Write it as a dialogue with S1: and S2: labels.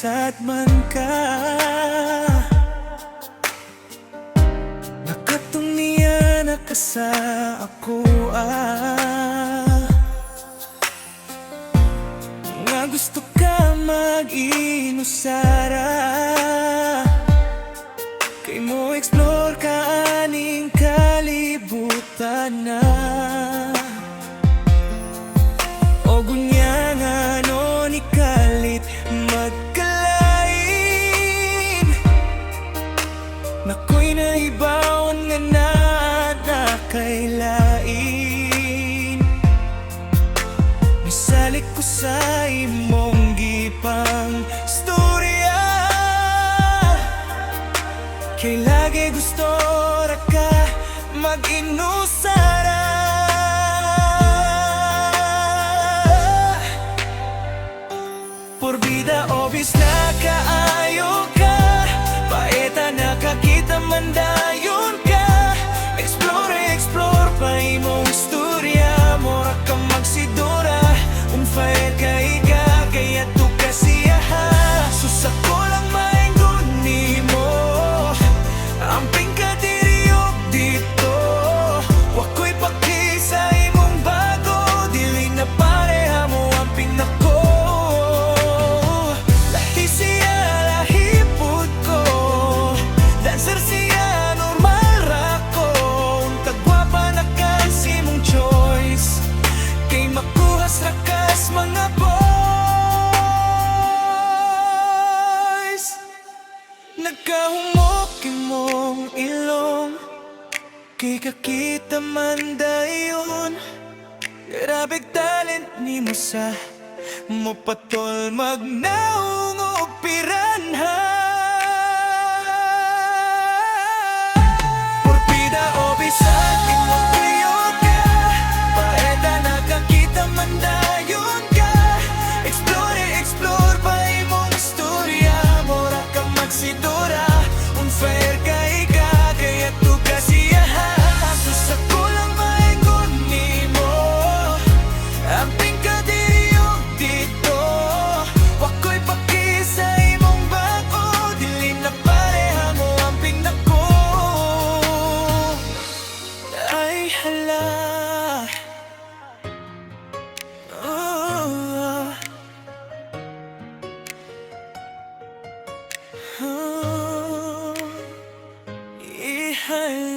S1: sad man ka, nakatungniya na ka sa ako nga gusto ka mag-inusara, kay mo explore ka aning kalibutan na. O gunya nga no ni kalit magkalain, nakoy nahibawan nga na nakailain. Misalik ko sa imong gipang storya, kay lagi gusto ra ka mag-inusara. Porbida obis na kaayo ka, paeta nakakita mandayon ka. Explore pa imong istorya, mora ka magsidura. Unfair ka ika, kaya to kasiya ha. Susak ko lang mainggon nimo, amping ka diriyok dito. Wako'y paki sa imong bago, dili na pareha mo amping nako. Lahi siya, lahi pud ko, dancer siya, normal ra ko. Untag gwapa na ka si mong choice, kay makuhas ra kas mga boys. Nagkahumok imong ilong, kay kakita man dayon. Grabeg talent ni mo sa mopatol magnaong og piranha. Porbida o bisag imong tuyod ka, paeta nakakita man dayon ka. Explore pa imong istorya, mora ka magsidura. Unfair ka ika, kaya to kasiya ha. Susak ko lang mainggon nimo, amping ka diriyok dito. Wako'y paki sa imong bago, dili na pareha mo amping nako. Ay hala, oh, oh, ihala.